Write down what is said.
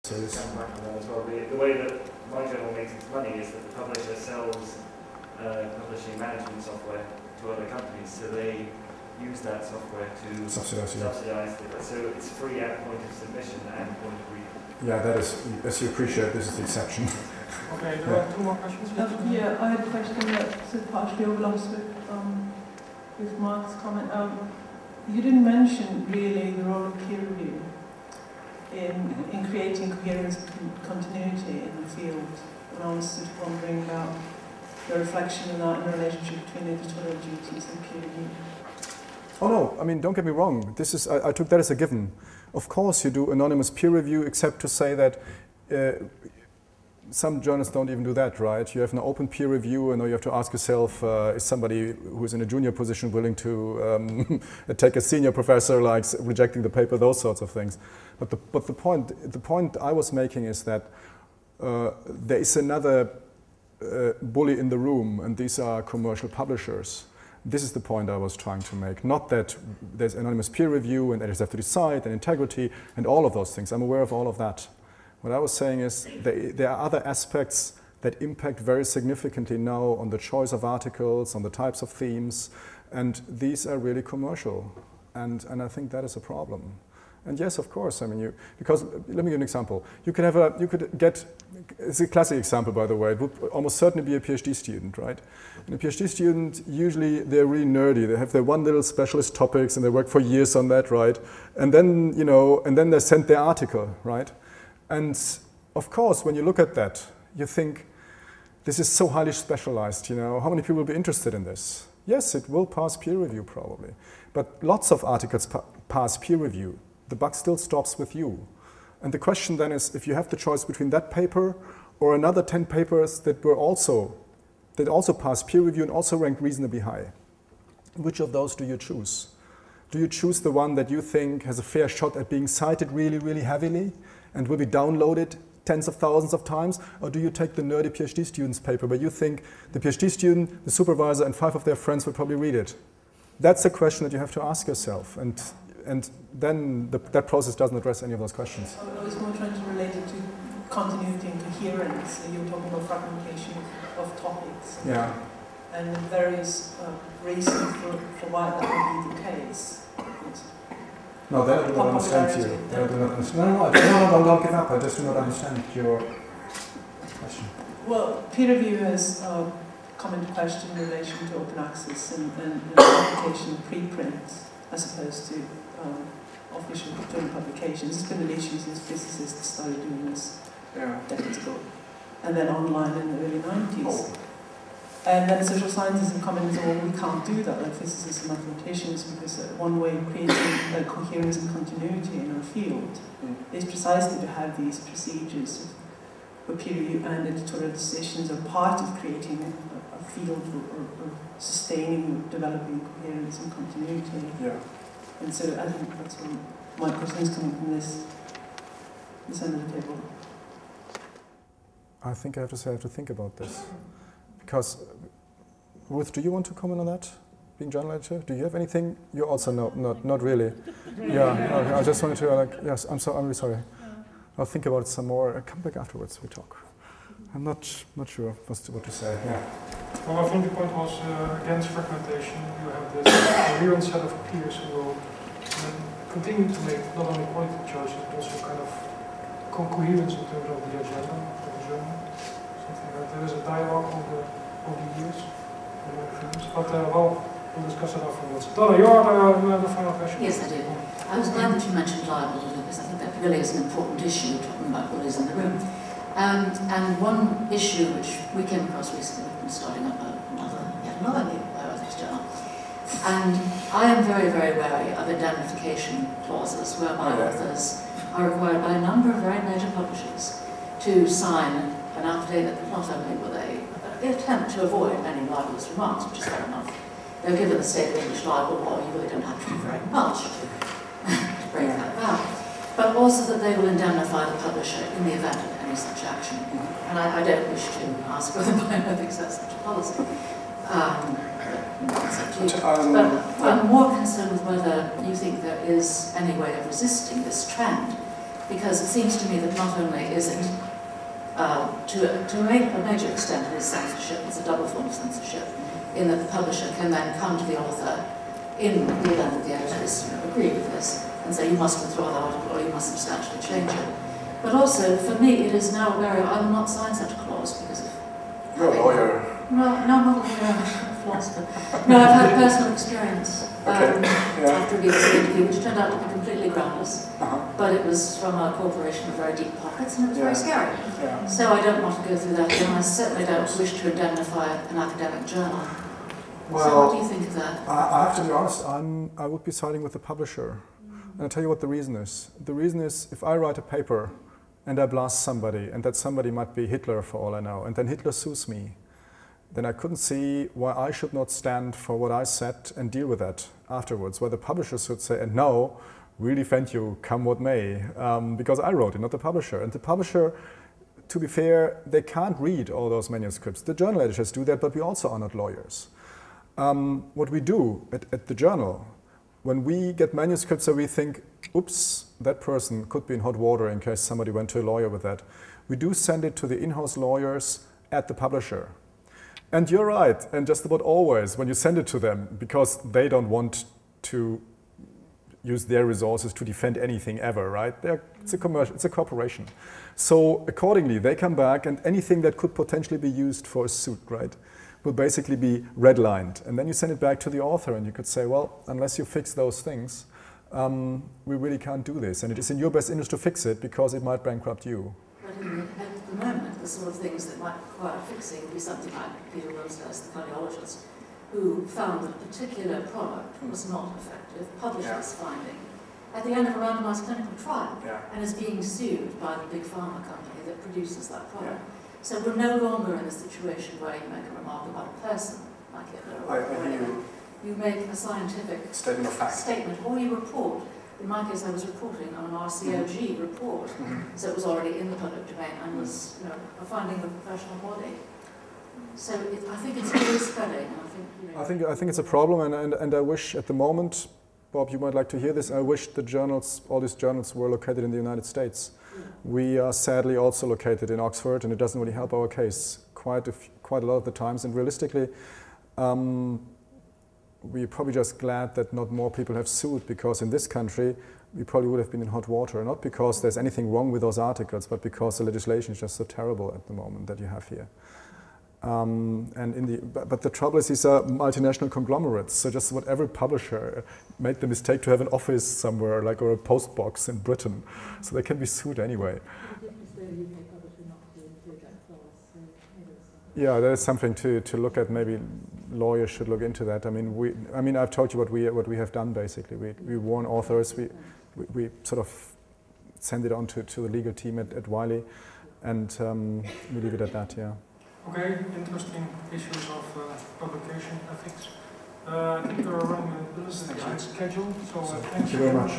So this as well. The way that my journal makes its money is that the publisher sells publishing management software to other companies, so they use that software to subsidize it. So it's free at point of submission and point of read. Yeah, that is, as you appreciate, this is the exception. Okay, do you have two more questions? Yeah, I had a question that sort of partially overlaps with Mark's comment. You didn't mention really the role of peer review in creating coherence and continuity in the field. And I was sort of wondering about the reflection in that in the relationship between editorial duties and peer review. Oh no, I mean, don't get me wrong. This is, I took that as a given. Of course you do anonymous peer review, except to say that some journals don't even do that, right? You have an open peer review, and you have to ask yourself, is somebody who's in a junior position willing to take a senior professor, like rejecting the paper, those sorts of things. But the point I was making is that there is another bully in the room, and these are commercial publishers. This is the point I was trying to make. Not that there's anonymous peer review and editors have to decide and integrity and all of those things. I'm aware of all of that. What I was saying is there are other aspects that impact very significantly now on the choice of articles, on the types of themes, and these are really commercial. And I think that is a problem. And yes, of course, I mean, because let me give you an example. You could get, it's a classic example, by the way, it would almost certainly be a PhD student, right? And a PhD student, usually they're really nerdy. They have their one little specialist topics and they work for years on that, right? And then, you know, and then they send their article, right? And of course, when you look at that, you think, this is so highly specialized, you know, how many people will be interested in this? Yes, it will pass peer review probably, but lots of articles pass peer review. The buck still stops with you. And the question then is, if you have the choice between that paper or another 10 papers that also pass peer review and also ranked reasonably high, which of those do you choose? Do you choose the one that you think has a fair shot at being cited really, really heavily and will be downloaded tens of thousands of times? Or do you take the nerdy PhD student's paper where you think the PhD student, the supervisor, and 5 of their friends will probably read it? That's a question that you have to ask yourself. And then that process doesn't address any of those questions. I was more trying to relate it to continuity and coherence. So you were talking about fragmentation of topics. Yeah. And the various reasons for why that would be the case. No, then I do not understand you. No, don't give up. I just do not understand your question. Well, peer review has come into question in relation to open access and publication of preprints as opposed to official journal publications. It's been an issue since physicists started doing this decades ago. And then online in the early 90s. Oh. And then social scientists have come in and said, well, we can't do that, like physicists and mathematicians, because one way of creating coherence and continuity in our field is precisely to have these procedures where peer review and editorial decisions are part of creating a field or sustaining, developing coherence and continuity. Yeah. And so I think that's where my question is coming from this end of the table. I think I have to say I have to think about this. Because, Ruth, do you want to comment on that, being journal editor? Do you have anything? You also not really. Yeah, okay, I just wanted to, yes, I'm really sorry. I'll think about it some more. I'll come back afterwards, we talk. I'm not sure what to say. Yeah. Well, I think the point was against fragmentation. You have this coherent set of peers who will continue to make not only quality choices, but also kind of coherence in terms of the agenda of the journal. Something like there is a dialogue over the years. But we'll discuss it afterwards. Donna, you have the final question? Yes, I do. I was glad that you mentioned libel, because I think that really is an important issue, talking about what is in the room. And one issue which we came across recently, we've been starting up yet another new bioethics journal. And I am very, very wary of indemnification clauses whereby authors are required by a number of very major publishers to sign an affidavit that not only will they attempt to avoid any libelous remarks, which is fair enough. They'll give it the state of English libel law, you really don't have to do very much to break that down. But also that they will indemnify the publisher in the event of any such action. And I don't wish to ask whether bioethics has such a policy. But I'm more concerned with whether you think there is any way of resisting this trend, because it seems to me that not only is it? To a major extent, it is censorship. It's a double form of censorship, in that the publisher can then come to the author in the event that the editors agree with this and say, you must withdraw the article or you must substantially change it. But also, for me, it is now a barrier. I will not sign such a clause because of... You're a lawyer. No, I'm not a lawyer, I'm a philosopher. No, I've had personal experience after a BBC interview, which turned out to be completely groundless. But it was from a corporation with very deep pockets, and it was very scary. So I don't want to go through that, and I certainly don't wish to indemnify an academic journal. Well, so what do you think of that? I have to be honest, I would be siding with the publisher. And I'll tell you what the reason is. The reason is, if I write a paper and I blast somebody, and that somebody might be Hitler for all I know, and then Hitler sues me, then I couldn't see why I should not stand for what I said and deal with that afterwards, where the publisher should say, and no, we'll defend you, come what may, because I wrote it, not the publisher. And the publisher, to be fair, they can't read all those manuscripts. The journal editors do that, but we also are not lawyers. What we do at the journal, when we get manuscripts that we think, oops, that person could be in hot water in case somebody went to a lawyer with that, we do send it to the in-house lawyers at the publisher. And you're right, and just about always when you send it to them, because they don't want to use their resources to defend anything ever, right? It's a corporation. So accordingly, they come back, and anything that could potentially be used for a suit, right, will basically be redlined. And then you send it back to the author, and you could say, well, unless you fix those things, we really can't do this. And it is in your best interest to fix it, because it might bankrupt you. But at the moment, the sort of things that might require fixing would be something like Peter Wilster's, the cardiologist, who found that a particular product was not effective, published this finding at the end of a randomized clinical trial, and is being sued by the big pharma company that produces that product. So we're no longer in a situation where you make a remark about a person, like Hitler or whatever. You make a scientific statement of fact, or you report. In my case, I was reporting on an RCOG report, so it was already in the public domain and was, a finding of a professional body. So I think it's really spreading. I think it's a problem, and I wish at the moment, Bob, you might like to hear this. I wish the journals, all these journals, were located in the United States. We are sadly also located in Oxford, and it doesn't really help our case quite a lot of the times. And realistically, we're probably just glad that not more people have sued, because in this country we probably would have been in hot water, not because there's anything wrong with those articles, but because the legislation is just so terrible at the moment that you have here. But the trouble is, these are multinational conglomerates, so just about every publisher made the mistake to have an office somewhere, like, or a post box in Britain, so they can be sued anyway. Yeah, that is something to look at. Maybe lawyers should look into that. I mean, I've told you what we have done basically. We warn authors. We sort of send it on to the legal team at Wiley, and we leave it at that. Yeah. Okay, interesting issues of publication ethics. I think we're running a little bit behind schedule, so thank you very much.